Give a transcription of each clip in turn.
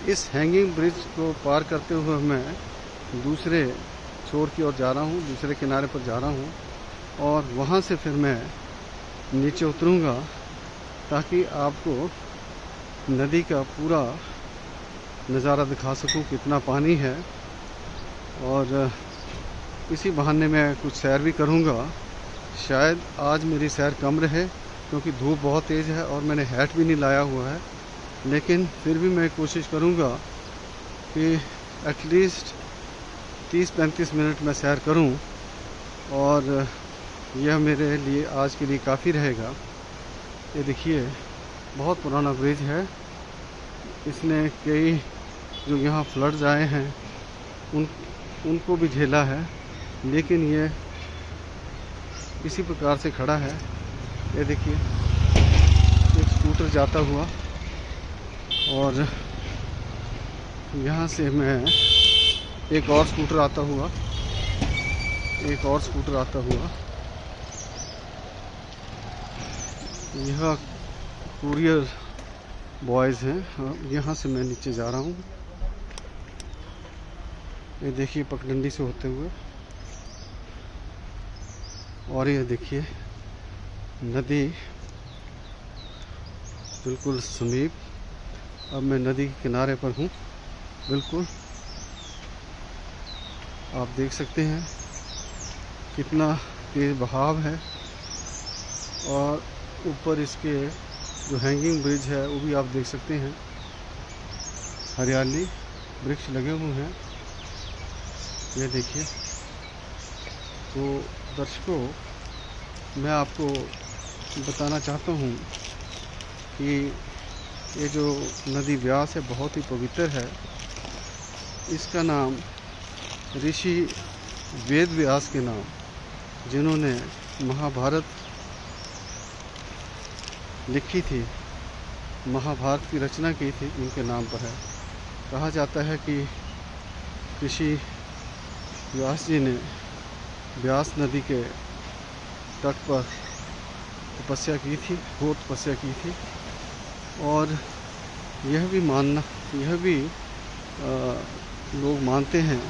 इस hanging bridge को पार करते हुए मैं दूसरे छोर की ओर जा रहा हूँ, दूसरे किनारे पर जा रहा हूँ और वहाँ से फिर मैं नीचे उतरूँगा ताकि आपको नदी का पूरा नज़ारा दिखा सकूं, कितना पानी है। और इसी बहाने मैं कुछ सैर भी करूंगा। शायद आज मेरी सैर कम रहे क्योंकि धूप बहुत तेज़ है और मैंने हैट भी नहीं लाया हुआ है, लेकिन फिर भी मैं कोशिश करूंगा कि एटलीस्ट 30-35 मिनट में सैर करूं और यह मेरे लिए आज के लिए काफ़ी रहेगा। ये देखिए बहुत पुराना ब्रिज है, इसने कई जो यहाँ फ्लड्स आए हैं उनको भी झेला है, लेकिन ये इसी प्रकार से खड़ा है। ये देखिए एक स्कूटर जाता हुआ और यहाँ से मैं एक और स्कूटर आता हुआ, यह कुरियर बॉयज़ हैं। यहाँ से मैं नीचे जा रहा हूँ। ये देखिए पगडंडी से होते हुए, और ये देखिए नदी बिल्कुल समीप। अब मैं नदी के किनारे पर हूँ बिल्कुल। आप देख सकते हैं कितना तेज़ बहाव है और ऊपर इसके जो हैंगिंग ब्रिज है वो भी आप देख सकते हैं। हरियाली वृक्ष लगे हुए हैं, ये देखिए। तो दर्शकों, मैं आपको बताना चाहता हूँ कि ये जो नदी व्यास है बहुत ही पवित्र है। इसका नाम ऋषि वेद व्यास के नाम, जिन्होंने महाभारत लिखी थी, महाभारत की रचना की थी, उनके नाम पर है। कहा जाता है कि ऋषि व्यास जी ने व्यास नदी के तट पर तपस्या की थी, घोर तपस्या की थी। और यह भी लोग मानते हैं,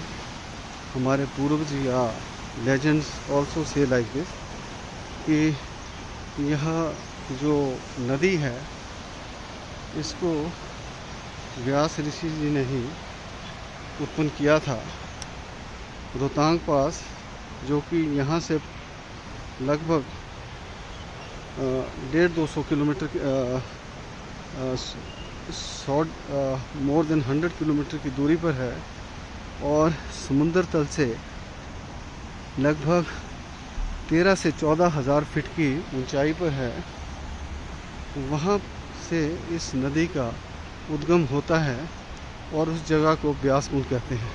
हमारे पूर्वज या legends also say like this, कि यह जो नदी है इसको व्यास ऋषि जी ने ही उत्पन्न किया था। रोहतांग पास, जो कि यहाँ से लगभग 150-200 किलोमीटर मोर देन 100 किलोमीटर की दूरी पर है और समुद्र तल से लगभग 13 से 14 हज़ार फीट की ऊंचाई पर है। वहाँ से इस नदी का उद्गम होता है और उस जगह को व्यास कुंड कहते हैं।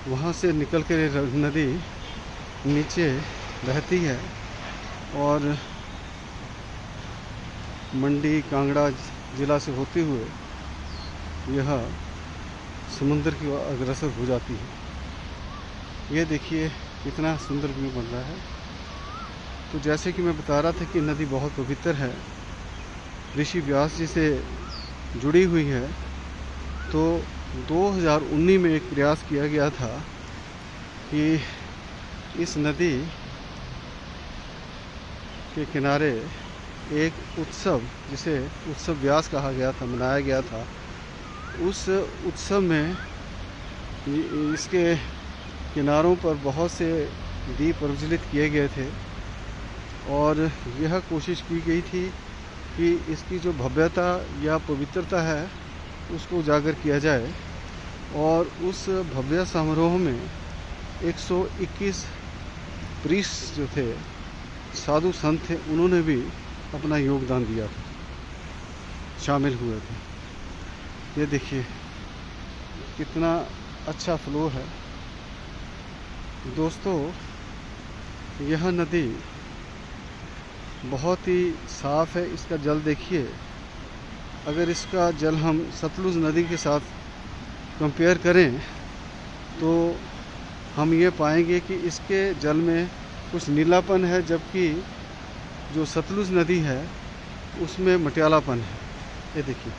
वहाँ से निकल कर नदी नीचे बहती है और मंडी कांगड़ा ज़िला से होते हुए यह समुद्र की ओर अग्रसर हो जाती है। ये देखिए कितना सुंदर व्यू बन रहा है। तो जैसे कि मैं बता रहा था कि नदी बहुत पवित्र है, ऋषि व्यास जी से जुड़ी हुई है। तो 2019 में एक प्रयास किया गया था कि इस नदी के किनारे एक उत्सव, जिसे उत्सव व्यास कहा गया था, मनाया गया था। उस उत्सव में इसके किनारों पर बहुत से दीप प्रज्वलित किए गए थे और यह कोशिश की गई थी कि इसकी जो भव्यता या पवित्रता है उसको उजागर किया जाए। और उस भव्य समारोह में 121 प्रीस्ट जो थे, साधु संत थे, उन्होंने भी अपना योगदान दिया था, शामिल हुए थे। ये देखिए कितना अच्छा फ्लो है। दोस्तों, यह नदी बहुत ही साफ़ है। इसका जल देखिए, अगर इसका जल हम सतलुज नदी के साथ कंपेयर करें तो हम ये पाएंगे कि इसके जल में कुछ नीलापन है, जबकि जो सतलुज नदी है उसमें मटियालापन है। ये देखिए।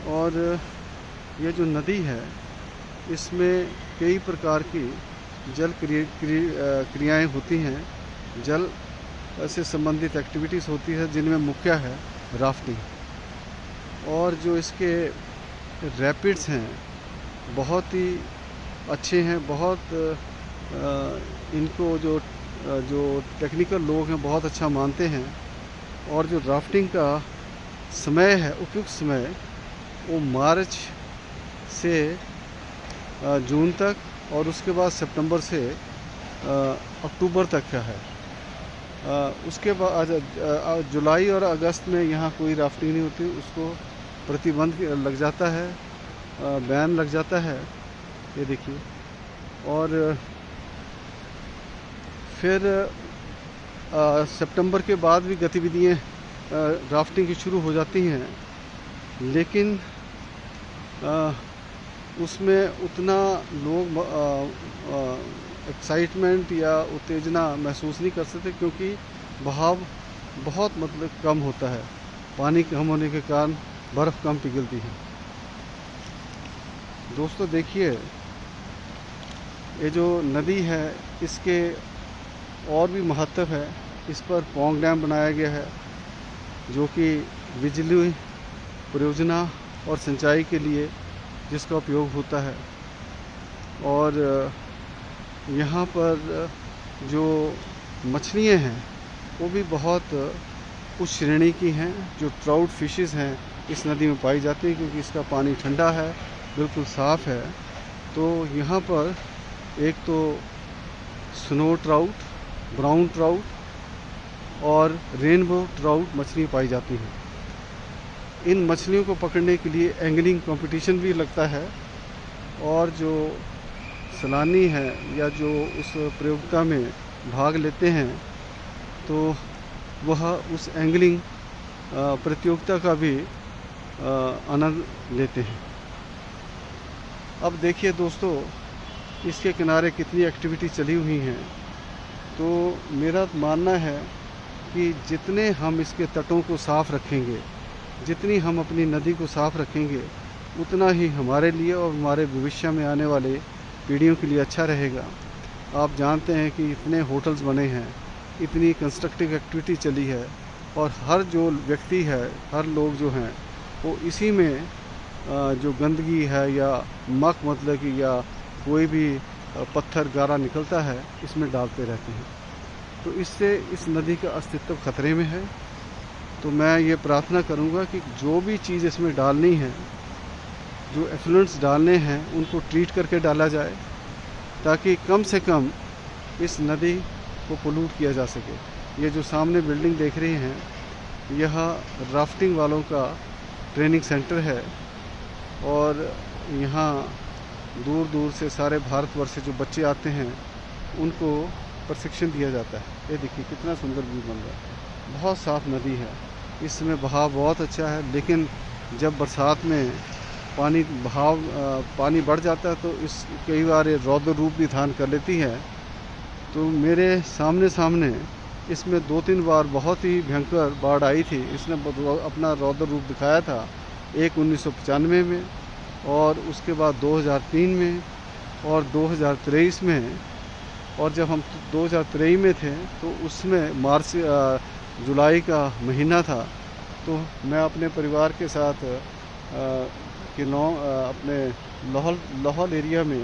और ये जो नदी है इसमें कई प्रकार की जल क्रियाएँ होती हैं, जल से संबंधित एक्टिविटीज़ होती है, जिनमें मुख्य है राफ्टिंग। और जो इसके रैपिड्स हैं बहुत ही अच्छे हैं, बहुत इनको जो टेक्निकल लोग हैं बहुत अच्छा मानते हैं। और जो राफ्टिंग का समय है, उपयुक्त समय, वो मार्च से जून तक और उसके बाद सितंबर से अक्टूबर तक का है। उसके बाद जुलाई और अगस्त में यहाँ कोई राफ्टिंग नहीं होती, उसको प्रतिबंध लग जाता है, बैन लग जाता है, ये देखिए। और फिर सितंबर के बाद भी गतिविधियाँ राफ्टिंग की शुरू हो जाती हैं, लेकिन उसमें उतना लोग एक्साइटमेंट या उत्तेजना महसूस नहीं कर सकते, क्योंकि बहाव बहुत मतलब कम होता है। पानी कम होने के कारण बर्फ़ कम पिघलती है। दोस्तों देखिए, ये जो नदी है इसके और भी महत्व है। इस पर पोंग डैम बनाया गया है, जो कि बिजली परियोजना और सिंचाई के लिए जिसका उपयोग होता है। और यहाँ पर जो मछलियाँ हैं वो भी बहुत उच्च श्रेणी की हैं। जो ट्राउट फिशेस हैं इस नदी में पाई जाती हैं, क्योंकि इसका पानी ठंडा है, बिल्कुल साफ़ है। तो यहाँ पर एक तो स्नो ट्राउट, ब्राउन ट्राउट और रेनबो ट्राउट मछलियाँ पाई जाती हैं। इन मछलियों को पकड़ने के लिए एंगलिंग कंपटीशन भी लगता है, और जो सैलानी है या जो उस प्रतियोगिता में भाग लेते हैं तो वह उस एंगलिंग प्रतियोगिता का भी आनंद लेते हैं। अब देखिए दोस्तों, इसके किनारे कितनी एक्टिविटी चली हुई हैं। तो मेरा मानना है कि जितने हम इसके तटों को साफ़ रखेंगे, जितनी हम अपनी नदी को साफ़ रखेंगे, उतना ही हमारे लिए और हमारे भविष्य में आने वाले पीढ़ियों के लिए अच्छा रहेगा। आप जानते हैं कि इतने होटल्स बने हैं, इतनी कंस्ट्रक्टिव एक्टिविटी चली है, और हर जो व्यक्ति है, हर लोग जो हैं वो इसी में जो गंदगी है या मक मतलब कि या कोई भी पत्थर गारा निकलता है इसमें डालते रहते हैं। तो इससे इस नदी का अस्तित्व खतरे में है। तो मैं ये प्रार्थना करूँगा कि जो भी चीज़ इसमें डालनी है, जो एफ्लुएंट्स डालने हैं, उनको ट्रीट करके डाला जाए, ताकि कम से कम इस नदी को पोल्यूट किया जा सके। ये जो सामने बिल्डिंग देख रही हैं, यह राफ्टिंग वालों का ट्रेनिंग सेंटर है, और यहाँ दूर दूर से सारे भारतवर्ष से जो बच्चे आते हैं उनको प्रशिक्षण दिया जाता है। ये देखिए कितना सुंदर व्यू बन रहा है। बहुत साफ़ नदी है, इसमें बहाव बहुत अच्छा है, लेकिन जब बरसात में पानी बढ़ जाता है तो इस कई बार ये रौद्र रूप भी धारण कर लेती है। तो मेरे सामने इसमें 2-3 बार बहुत ही भयंकर बाढ़ आई थी। इसने अपना रौद्र रूप दिखाया था, एक 1995 में, और उसके बाद 2003 में और 2023 में। और जब हम 2023 में थे तो उसमें जुलाई का महीना था, तो मैं अपने परिवार के साथ अपने लाहौल एरिया में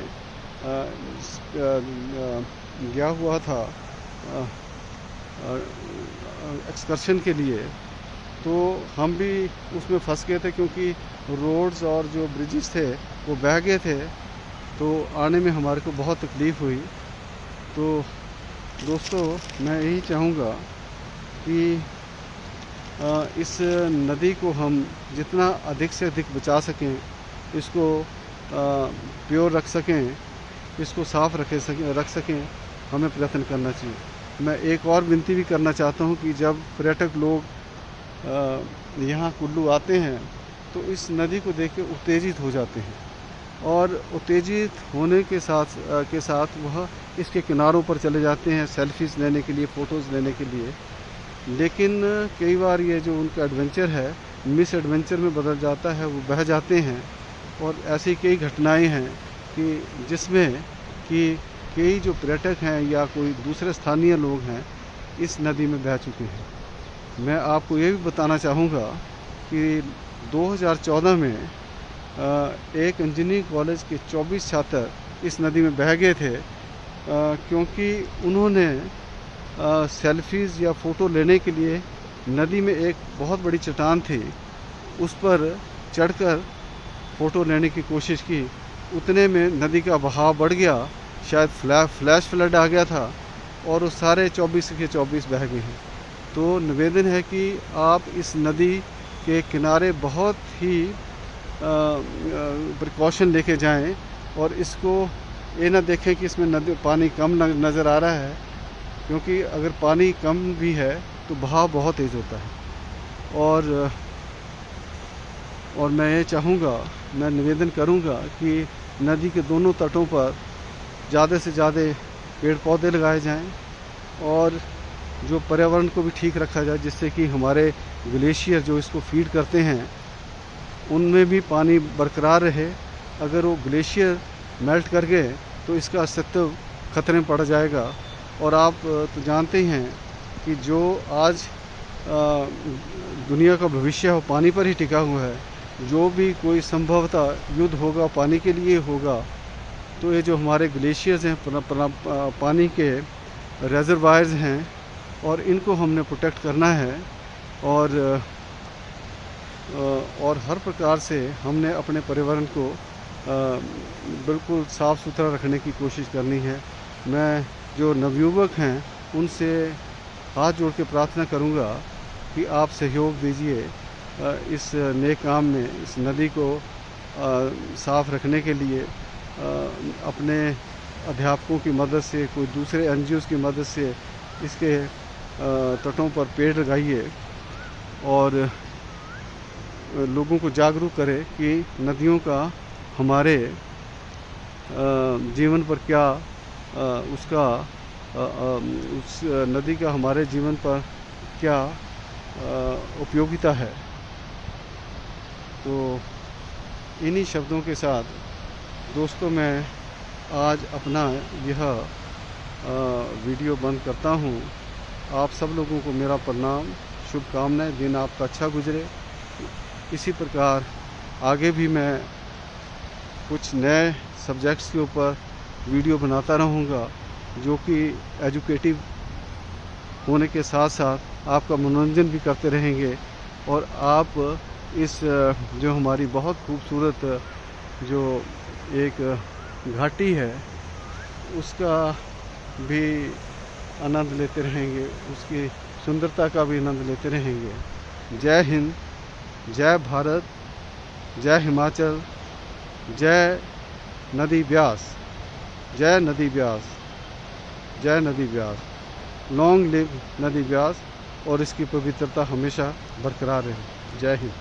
गया हुआ था एक्सकर्शन के लिए। तो हम भी उसमें फंस गए थे, क्योंकि रोड्स और जो ब्रिजेस थे वो बह गए थे, तो आने में हमारे को बहुत तकलीफ़ हुई। तो दोस्तों, मैं यही चाहूँगा कि इस नदी को हम जितना अधिक से अधिक बचा सकें, इसको प्योर रख सकें, इसको साफ़ रख सकें, हमें प्रयत्न करना चाहिए। मैं एक और विनती भी करना चाहता हूँ कि जब पर्यटक लोग यहाँ कुल्लू आते हैं तो इस नदी को देख के उत्तेजित हो जाते हैं, और उत्तेजित होने के साथ वह इसके किनारों पर चले जाते हैं सेल्फीज़ लेने के लिए, फ़ोटोज़ लेने के लिए। लेकिन कई बार ये जो उनका एडवेंचर है मिस एडवेंचर में बदल जाता है, वो बह जाते हैं। और ऐसी कई घटनाएं हैं कि जिसमें कि कई जो पर्यटक हैं या कोई दूसरे स्थानीय लोग हैं इस नदी में बह चुके हैं। मैं आपको ये भी बताना चाहूँगा कि 2014 में एक इंजीनियरिंग कॉलेज के 24 छात्र इस नदी में बह गए थे, क्योंकि उन्होंने सेल्फीज़ या फ़ोटो लेने के लिए नदी में एक बहुत बड़ी चट्टान थी, उस पर चढ़कर फ़ोटो लेने की कोशिश की। उतने में नदी का बहाव बढ़ गया, शायद फ्लैश फ्लड आ गया था और वो सारे 24 के 24 बह गए हैं। तो निवेदन है कि आप इस नदी के किनारे बहुत ही प्रिकॉशन लेके जाएं और इसको ये ना देखें कि इसमें नदी पानी कम नज़र आ रहा है, क्योंकि अगर पानी कम भी है तो बहाव बहुत तेज़ होता है। और मैं ये चाहूँगा, मैं निवेदन करूँगा कि नदी के दोनों तटों पर ज़्यादा से ज़्यादा पेड़ पौधे लगाए जाएं और जो पर्यावरण को भी ठीक रखा जाए, जिससे कि हमारे ग्लेशियर जो इसको फीड करते हैं उनमें भी पानी बरकरार रहे। अगर वो ग्लेशियर मेल्ट कर गए तो इसका अस्तित्व खतरे में पड़ जाएगा। और आप तो जानते ही हैं कि जो आज दुनिया का भविष्य है वो पानी पर ही टिका हुआ है। जो भी कोई संभवतः युद्ध होगा पानी के लिए होगा, तो ये जो हमारे ग्लेशियर्स हैं, पानी के रेजरवायर्स हैं, और इनको हमने प्रोटेक्ट करना है। और हर प्रकार से हमने अपने पर्यावरण को बिल्कुल साफ़ सुथरा रखने की कोशिश करनी है। मैं जो नवयुवक हैं उनसे हाथ जोड़ के प्रार्थना करूंगा कि आप सहयोग दीजिए इस नेक काम में, इस नदी को साफ़ रखने के लिए अपने अध्यापकों की मदद से, कोई दूसरे NGOs की मदद से इसके तटों पर पेड़ लगाइए और लोगों को जागरूक करें कि नदियों का हमारे जीवन पर क्या उस नदी का हमारे जीवन पर क्या उपयोगिता है। तो इन्हीं शब्दों के साथ दोस्तों मैं आज अपना यह वीडियो बंद करता हूँ। आप सब लोगों को मेरा प्रणाम, शुभकामनाएं। दिन आपका अच्छा गुजरे। इसी प्रकार आगे भी मैं कुछ नए सब्जेक्ट्स के ऊपर वीडियो बनाता रहूँगा, जो कि एजुकेटिव होने के साथ साथ आपका मनोरंजन भी करते रहेंगे। और आप इस जो हमारी बहुत खूबसूरत जो एक घाटी है उसका भी आनंद लेते रहेंगे, उसकी सुंदरता का भी आनंद लेते रहेंगे। जय हिंद, जय भारत, जय हिमाचल, जय नदी ब्यास, जय नदी ब्यास, जय नदी ब्यास। लॉन्ग लिव नदी ब्यास और इसकी पवित्रता हमेशा बरकरार रहे। जय हिंद।